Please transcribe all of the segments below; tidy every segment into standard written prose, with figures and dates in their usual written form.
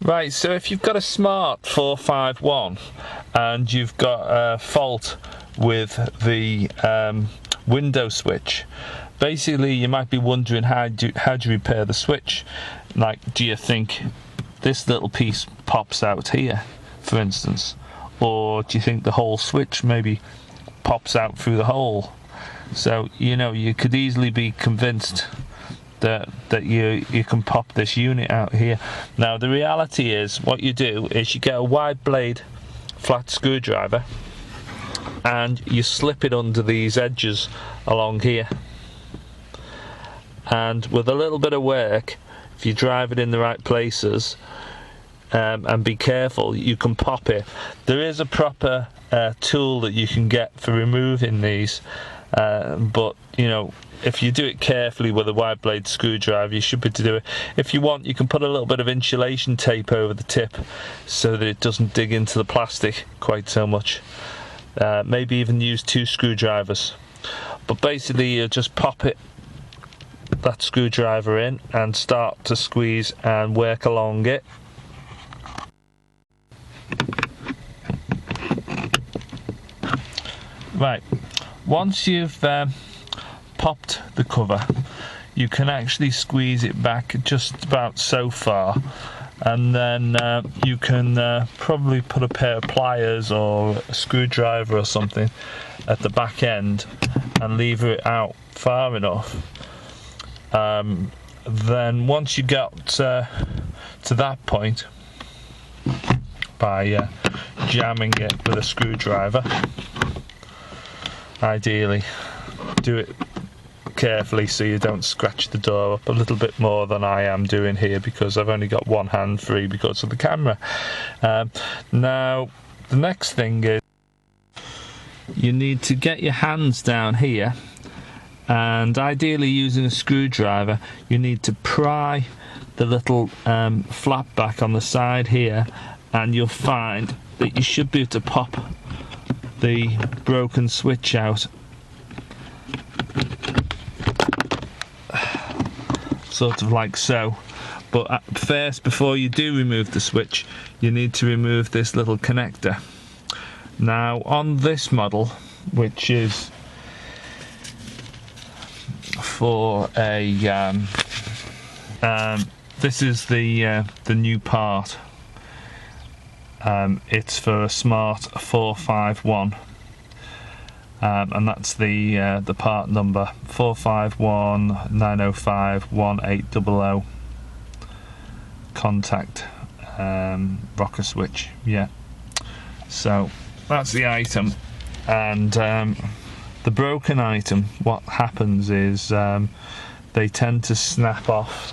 Right, so if you've got a smart 451 and you've got a fault with the window switch, basically you might be wondering how do you repair the switch. Like, do you think this little piece pops out here, for instance, or do you think the whole switch maybe pops out through the hole? So you could easily be convinced that you can pop this unit out here. Now the reality is, what you do is you get a wide blade flat screwdriver and you slip it under these edges along here, and with a little bit of work, if you drive it in the right places and be careful, you can pop it. There is a proper tool that you can get for removing these, but if you do it carefully with a wide blade screwdriver, you should be able to do it. If you want, you can put a little bit of insulation tape over the tip so that it doesn't dig into the plastic quite so much. Maybe even use 2 screwdrivers. But basically you just pop that screwdriver in and start to squeeze and work along it. Right, once you've popped the cover, you can actually squeeze it back just about so far, and then you can probably put a pair of pliers or a screwdriver or something at the back end and lever it out far enough. Then once you get to that point, by jamming it with a screwdriver, ideally do it carefully so you don't scratch the door up a little bit more than I am doing here, because I've only got one hand free because of the camera. Now the next thing is you need to get your hands down here, and ideally using a screwdriver you need to pry the little flap back on the side here, and you'll find that you should be able to pop the broken switch out, sort of like so. But first, before you do remove the switch, you need to remove this little connector. Now on this model, which is for a this is the new part. It's for a smart 451, and that's the part number 451905180 contact rocker switch. Yeah, so that's the item. And the broken item, what happens is they tend to snap off.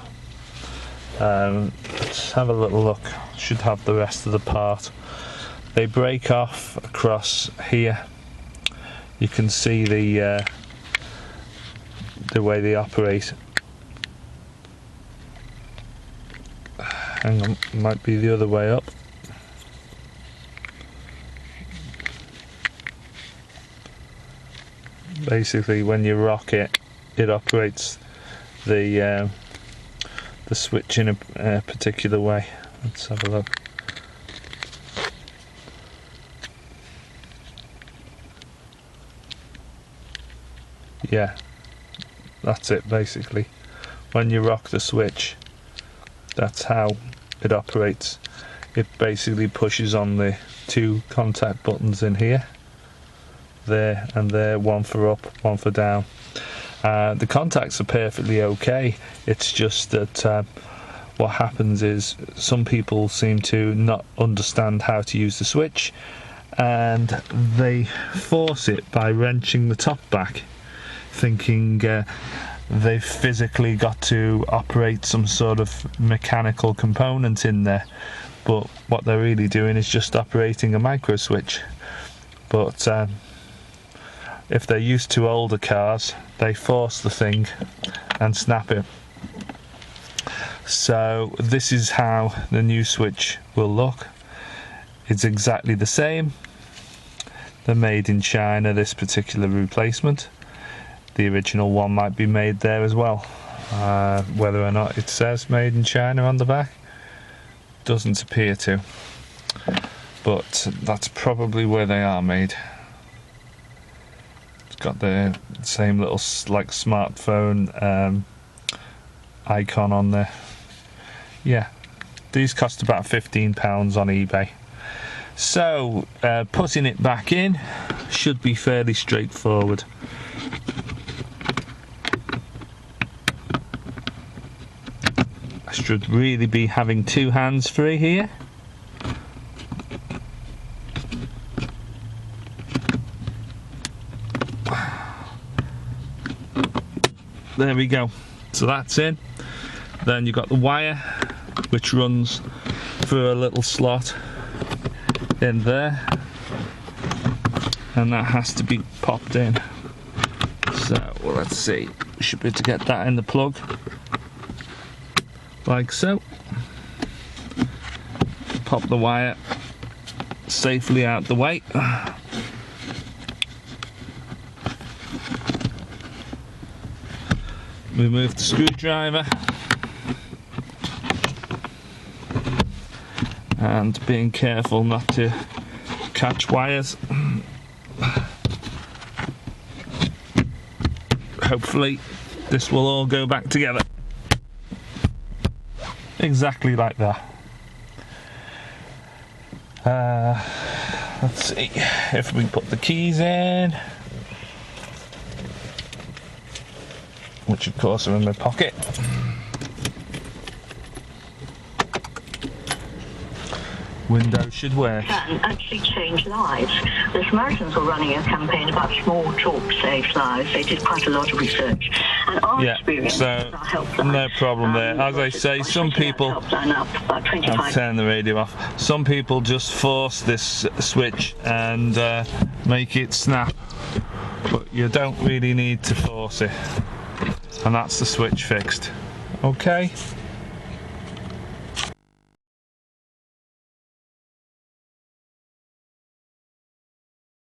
Let's have a little look. Should have the rest of the part. They break off across here. You can see the way they operate. Hang on, might be the other way up. Basically, when you rock it, it operates the switch in a particular way. Let's have a look. Yeah, that's it basically. When you rock the switch, that's how it operates. It basically pushes on the 2 contact buttons in here, there and there, one for up, one for down. The contacts are perfectly okay. It's just that what happens is some people seem to not understand how to use the switch, and they force it by wrenching the top back, thinking they've physically got to operate some sort of mechanical component in there, but what they're really doing is just operating a micro switch. But if they're used to older cars, they force the thing and snap it. So this is how the new switch will look. It's exactly the same. They're made in China, this particular replacement. The original one might be made there as well. Whether or not it says made in China on the back, doesn't appear to, but that's probably where they are made. It's got the same little like smartphone icon on there. Yeah, these cost about £15 on eBay. So putting it back in should be fairly straightforward. I should really be having two hands free here. There we go. So that's in. Then you've got the wire, which runs through a little slot in there, and that has to be popped in. So well, let's see, we should be able to get that in the plug like so. Pop the wire safely out the way. Remove the screwdriver, and being careful not to catch wires. Hopefully this will all go back together exactly like that. Let's see if we put the keys in, which of course are in my pocket. Windows should work. Can actually change lives. The Samaritans were running a campaign about small talk saves lives. They did quite a lot of research. And our experience, so no problem there. As I say, some people, I'll turn the radio off. Some people just force this switch and make it snap, but you don't really need to force it. And that's the switch fixed. Okay.